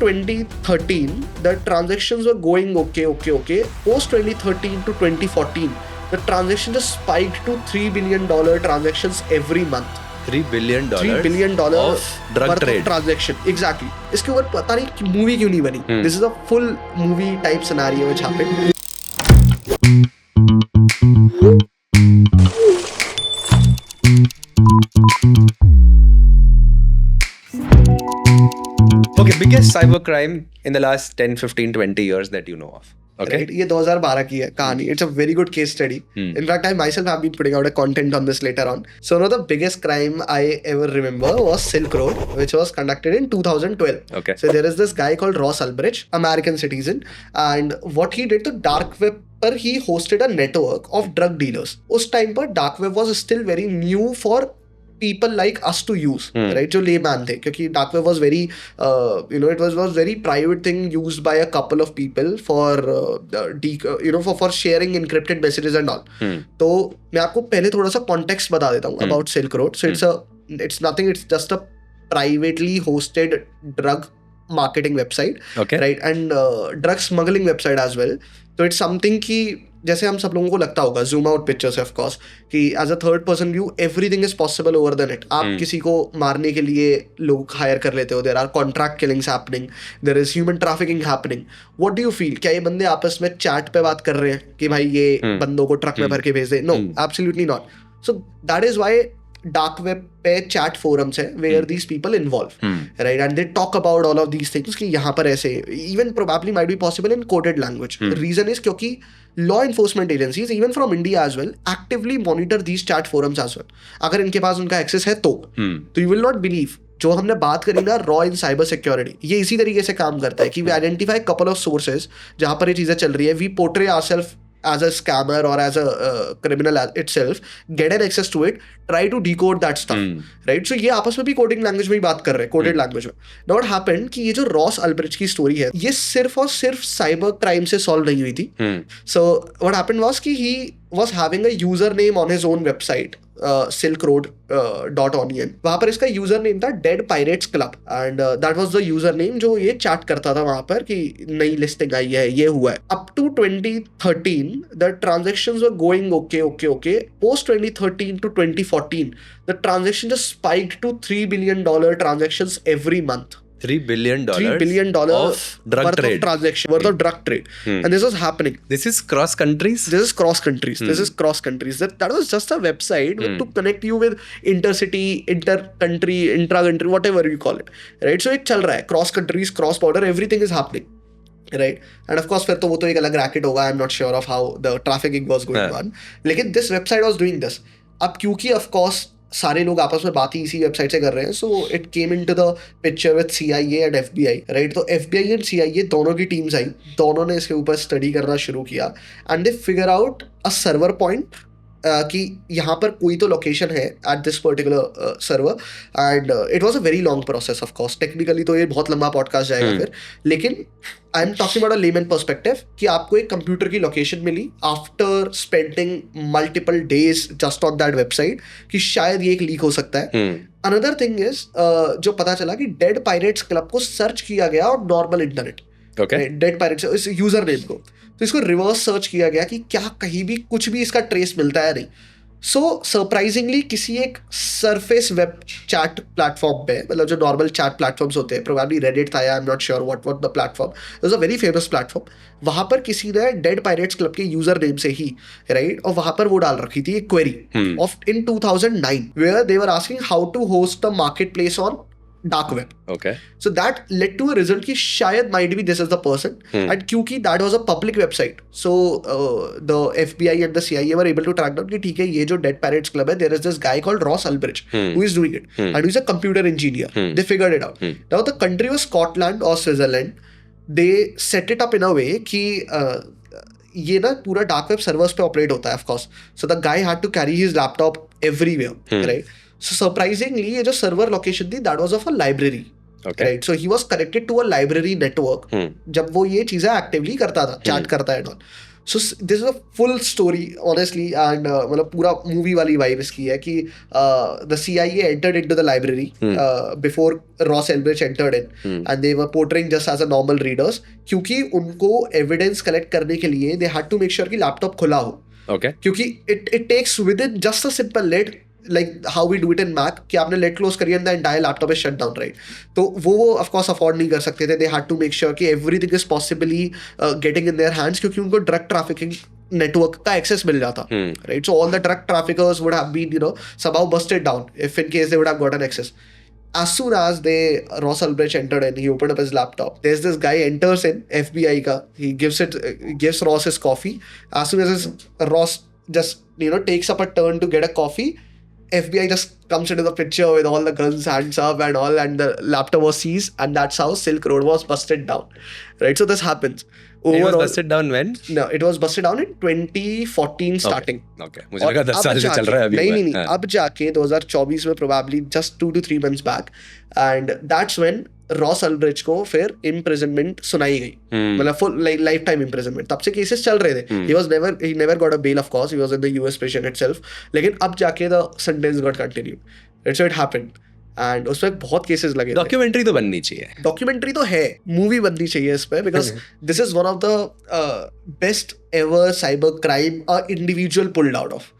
2013, the transactions were going okay. Post 2013 to 2014, the transaction just spiked to $3 billion transactions every month. $3 billion of drug worth trade. of transaction. Exactly. इसके ऊपर पता नहीं movie क्यों नहीं बनी. This is a full movie type scenario which happened. Okay, biggest cyber crime in the last 10, 15, 20 years that you know of. Okay. Right? ये 2012 की है कहानी. It's a very good case study. In fact, I myself have been putting out a content on this later on. So one of the biggest crime I ever remember was Silk Road, which was conducted in 2012. Okay. So there is this guy called Ross Ulbricht, American citizen, and what he did to dark web पर he hosted a network of drug dealers. उस time पर dark web was still very new for people like us to use, right? जो layman थे, क्योंकि dark web was very, it was very private thing used by a couple of people for, for sharing encrypted messages and all. तो मैं आपको पहले थोड़ा सा context बता देता हूँ about Silk Road. So it's nothing. It's just a privately hosted drug marketing website, okay, right? And drug smuggling website as well. तो इट्स समथिंग कि जैसे हम सब लोगों को लगता होगा zoom out pictures of course कि as a third person view everything is possible over the net. आप किसी को मारने के लिए लोग हायर कर लेते हो. There are contract killings happening, there is human trafficking happening. What do you feel? क्या ये बंदे आपस में चैट पे बात कर रहे हैं कि भाई ये बंदों को ट्रक में भर के भेज दे? No, absolutely not. So that is why dark web पे चैट फोरम्स है where these people involve, right? And they talk about all of these things कि यहाँ पर ऐसे even probably might be possible in coded language. Reason is क्योंकि law enforcement agencies even from India as well actively monitor these chat forums as well. अगर इनके पास उनका access है तो you will not believe जो हमने बात करी ना रॉ इन साइबर सिक्योरिटी, ये इसी तरीके से काम करता है कि we identify couple of sources जहां पर ये चीजें चल रही है. We portray ourselves as a scammer or as a criminal itself, get an access to it, try to decode that stuff, right? So ये आपस में भी कोडिंग लैंग्वेज में ही बात कर रहे हैं, कोडेड लैंग्वेज में. Now what happened कि ये जो रॉस अल्ब्रिच की स्टोरी है ये सिर्फ और सिर्फ साइबर क्राइम से सॉल्व नहीं हुई थी. So what happened was कि he was having a user name on his own website, silkroad.onion. वहां पर इसका यूजर नेम था dead pirates club and that was the user name जो ये चैट करता था वहां पर कि नई लिस्टिंग आई है, ये हुआ है. Up to 2013 the transactions were going okay. Post 2013 to 2014 the transaction just spiked to $3 billion transactions every month. $3 billion of drug worth trade. of transaction, worth of drug trade. And this was happening. This is cross countries? This is cross countries. That was just a website to connect you with intercity, inter-country, intra-country, whatever you call it. Right? So it चल रहा है. Cross countries, cross border, everything is happening. Right? And of course फिर तो वो तो एक अलग racket होगा. I'm not sure of how the trafficking was going on. लेकिन this website was doing this. अब क्योंकि of course सारे लोग आपस में बात ही इसी वेबसाइट से कर रहे हैं, so it came into the picture with CIA and FBI, right? तो FBI एंड CIA दोनों की टीम्स आई, दोनों ने इसके ऊपर स्टडी करना शुरू किया and they figure out a server point कि यहाँ पर कोई तो लोकेशन है at this particular server. And it was a very long process of course. Technically तो ये बहुत लंबा पॉडकास्ट जाएगा फिर, लेकिन I am talking about a layman perspective कि आपको एक कंप्यूटर की लोकेशन मिली after spending multiple days just on that website कि शायद ये एक लीक हो सकता है. अनदर थिंग इज जो पता चला कि डेड पायरेट्स क्लब को सर्च किया गया और नॉर्मल इंटरनेट, डेड पायरेट्स इस यूजर नेम को, तो इसको रिवर्स सर्च किया गया कि क्या कहीं भी कुछ भी इसका ट्रेस मिलता है नहीं. सो सरप्राइजिंगली किसी एक सरफेस वेब चैट प्लेटफॉर्म पे, मतलब जो नॉर्मल चैट प्लेटफॉर्म्स होते हैं, प्रोबेबली रेडिट था, I am not sure what the platform, it was a very famous platform. वहां पर किसी ने डेड पायरेट्स क्लब के यूजर नेम से ही, राइट, और वहां पर वो डाल रखी थी एक query of in 2009 where they were asking how to host the marketplace on dark web. Okay. So that led to a result कि शायद might be this is the person. And क्योंकि that was a public website, so the FBI and the CIA were able to track down कि ठीक है ये जो Dead Pirates Club है, there is this guy called Ross Ulbricht who is doing it and who is a computer engineer. They figured it out. Now the country was Scotland or Switzerland. They set it up in a way कि ये ना पूरा dark web servers पे operate होता है of course. So the guy had to carry his laptop everywhere, right? So surprisingly ये जो server location थी that was of a library, right? So he was connected to a library network जब वो ये चीजें actively करता था, chat करता है. So this is a full story honestly, and मतलब पूरा movie वाली vibe इसकी है कि the CIA entered into the library before Ross Ulbricht entered in, and they were portraying just as a normal readers, क्योंकि उनको evidence collect करने के लिए they had to make sure कि laptop खुला हो. Okay. क्योंकि it takes within just a simple lid, like how we do it in Mac, कि आपने lid close करी and the entire laptop is shut down, right? तो वो of course afford नहीं कर सकते थे. They had to make sure कि everything is possibly getting in their hands, क्योंकि उनको drug trafficking network का access मिल जाता, right? So all the drug traffickers would have been, somehow busted down if in case they would have gotten access. As soon as Ross Ulbricht entered in, he opened up his laptop. There's this guy enters in, FBI ka. He gives Ross his coffee. As soon as Ross just, takes up a turn to get a coffee, FBI just comes into the picture with all the guns, hands up and all, and the laptop was seized, and that's how Silk Road was busted down. Right? So this happens. It was busted down when? No, it was busted down in 2014 starting. Okay. मुझे लगा 10 साल से चल रहा है अभी. नहीं. अब जाके 2024 में probably just 2 to 3 months back, and that's when Ross Ulbricht को फिर imprisonment सुनाई गई, मतलब full लाइफ टाइम imprisonment. तब से केसेस चल रहे थे. He never got a bail, of course. He was in the US prison itself. लेकिन अब जाके the sentence got continued. That's how it happened. And उसमें बहुत केसेस लगे. डॉक्यूमेंट्री तो बननी चाहिए. डॉक्यूमेंट्री तो है, मूवी बननी चाहिए इस पे, because this is one of the best ever cyber crime a individual pulled out of.